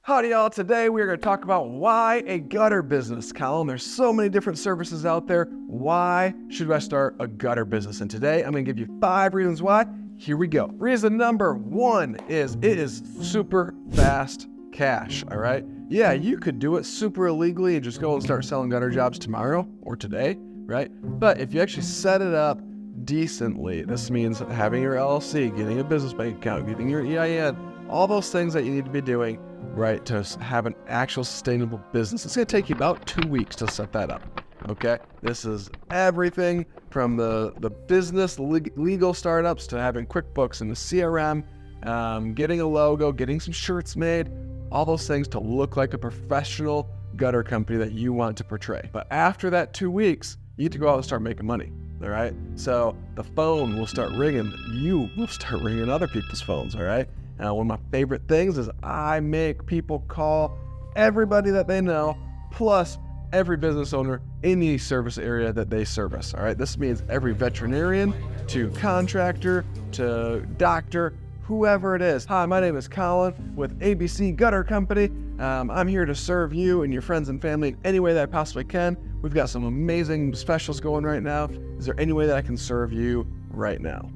Howdy y'all, today we are going to talk about why a gutter business. Colin, there's so many different services out there. Why should I start a gutter business? And today I'm going to give you 5 reasons why. Here we go. Reason number 1 is it is super fast cash, all right? Yeah, you could do it super illegally and just go and start selling gutter jobs tomorrow or today, right? But if you actually set it up decently, this means having your LLC, getting a business bank account, getting your EIN, all those things that you need to be doing, right, to have an actual sustainable business. It's going to take you about 2 weeks to set that up, okay? This is everything from the business, legal startups to having QuickBooks and the CRM, getting a logo, getting some shirts made, all those things to look like a professional gutter company that you want to portray. But after that 2 weeks, you need to go out and start making money, all right? So the phone will start ringing. You will start ringing other people's phones, all right? One of my favorite things is I make people call everybody that they know, plus every business owner in the service area that they service, all right? This means every veterinarian to contractor to doctor, whoever it is. Hi, my name is Colin with ABC Gutter Company. I'm here to serve you and your friends and family in any way that I possibly can. We've got some amazing specials going right now. Is there any way that I can serve you right now?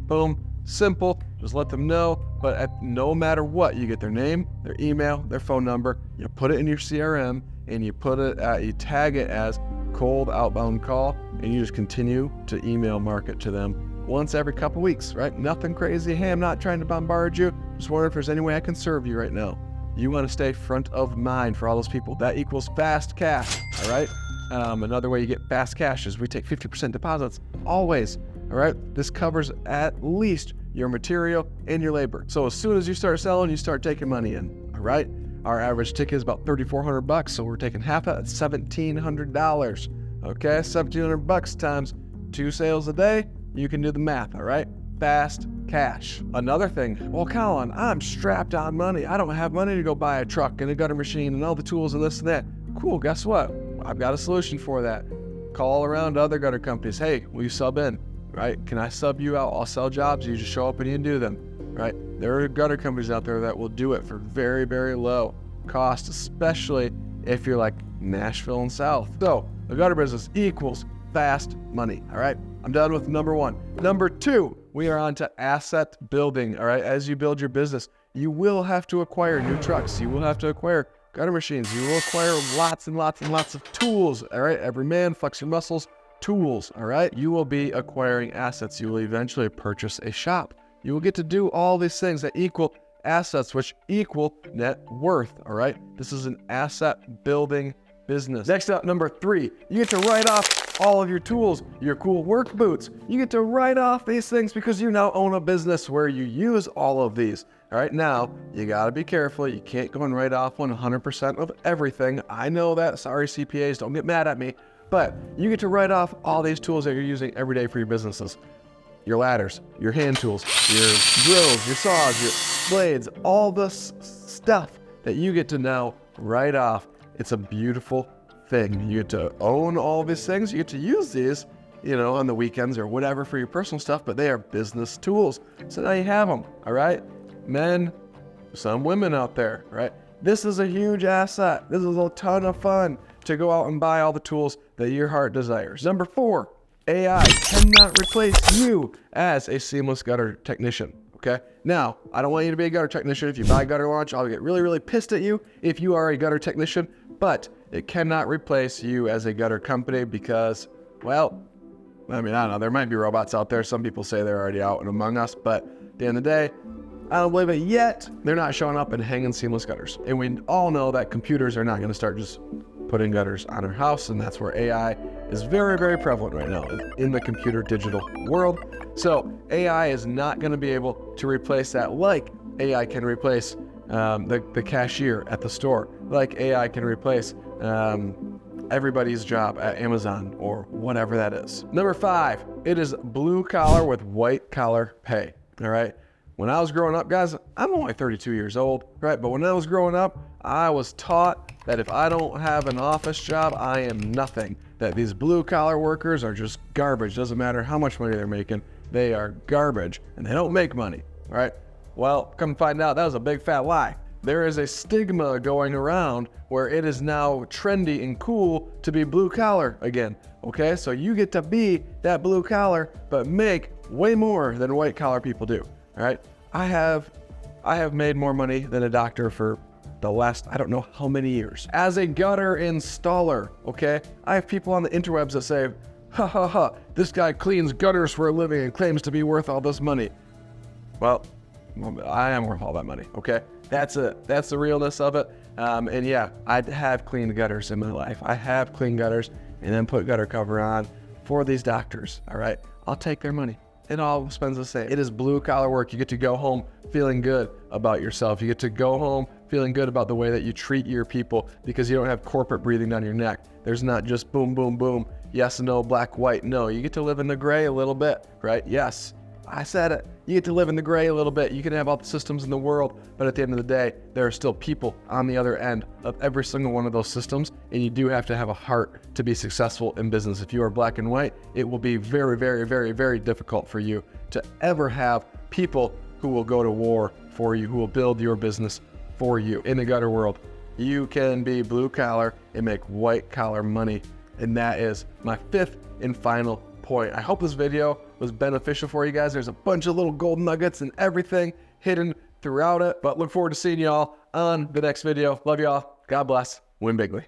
Boom. Simple, just let them know, but no matter what, you get their name, their email, their phone number, you put it in your CRM, and you tag it as cold outbound call, and you just continue to email market to them once every couple weeks, right? Nothing crazy. Hey, I'm not trying to bombard you. Just wondering if there's any way I can serve you right now. You want to stay front of mind for all those people. That equals fast cash, all right? Another way you get fast cash is we take 50% deposits, always. All right, this covers at least your material and your labor. So as soon as you start selling, you start taking money in. All right, our average ticket is about $3,400, so we're taking half of that, $1,700. Okay, $1,700 times 2 sales a day. You can do the math. All right, fast cash. Another thing, well, Colin, I'm strapped on money. I don't have money to go buy a truck and a gutter machine and all the tools and this and that. Cool. Guess what? I've got a solution for that. Call around to other gutter companies. Hey, will you sub in? Right? Can I sub you out? I'll sell jobs. You just show up and you do them, right? There are gutter companies out there that will do it for very, very low cost, especially if you're like Nashville and South. So the gutter business equals fast money. All right. I'm done with number 1. Number 2, we are on to asset building. All right. As you build your business, you will have to acquire new trucks. You will have to acquire gutter machines. You will acquire lots and lots and lots of tools. All right. Every man, flex your muscles. Tools, all right? You will be acquiring assets. You will eventually purchase a shop. You will get to do all these things that equal assets, which equal net worth, all right? This is an asset building business. Next up, number 3, you get to write off all of your tools, your cool work boots. You get to write off these things because you now own a business where you use all of these. All right, now you got to be careful. You can't go and write off 100% of everything. I know that. Sorry, CPAs, don't get mad at me. But you get to write off all these tools that you're using every day for your businesses. Your ladders, your hand tools, your drills, your saws, your blades, all this stuff that you get to now write off. It's a beautiful thing. You get to own all these things. You get to use these, on the weekends or whatever for your personal stuff, but they are business tools. So now you have them, all right? Men, some women out there, right? This is a huge asset. This is a ton of fun to go out and buy all the tools that your heart desires. Number 4, AI cannot replace you as a seamless gutter technician, okay? Now, I don't want you to be a gutter technician. If you buy Gutter Launch, I'll get really, really pissed at you if you are a gutter technician, but it cannot replace you as a gutter company because, well, I don't know. There might be robots out there. Some people say they're already out and among us, but at the end of the day, I don't believe it yet. They're not showing up and hanging seamless gutters. And we all know that computers are not going to start just putting gutters on our house, and that's where AI is very, very prevalent right now in the computer digital world. So AI is not going to be able to replace that like AI can replace the cashier at the store, like AI can replace everybody's job at Amazon or whatever that is. Number 5, it is blue collar with white collar pay, all right? When I was growing up, guys, I'm only 32 years old, right? But when I was growing up, I was taught that if I don't have an office job, I am nothing. That these blue collar workers are just garbage. Doesn't matter how much money they're making, they are garbage and they don't make money, right? Well, come find out that was a big fat lie. There is a stigma going around where it is now trendy and cool to be blue collar again. Okay, so you get to be that blue collar, but make way more than white collar people do. All right, I have made more money than a doctor for the last, I don't know how many years. As a gutter installer, okay, I have people on the interwebs that say, ha ha ha, this guy cleans gutters for a living and claims to be worth all this money. Well, I am worth all that money, okay? That's the realness of it. And yeah, I have cleaned gutters in my life. I have cleaned gutters and then put gutter cover on for these doctors, all right? I'll take their money. It all spends the same. It is blue collar work. You get to go home feeling good about yourself. You get to go home feeling good about the way that you treat your people because you don't have corporate breathing down your neck. There's not just boom, boom, boom, yes, no, black, white. No, you get to live in the gray a little bit, right? Yes, I said it. You get to live in the gray a little bit. You can have all the systems in the world, but at the end of the day, there are still people on the other end of every single one of those systems, and you do have to have a heart to be successful in business. If you are black and white, it will be very, very, very, very difficult for you to ever have people who will go to war for you, who will build your business for you. In the gutter world, you can be blue collar and make white collar money, and that is my fifth and final point. I hope this video was beneficial for you guys. There's a bunch of little gold nuggets and everything hidden throughout it, but look forward to seeing y'all on the next video. Love y'all. God bless. Win bigly.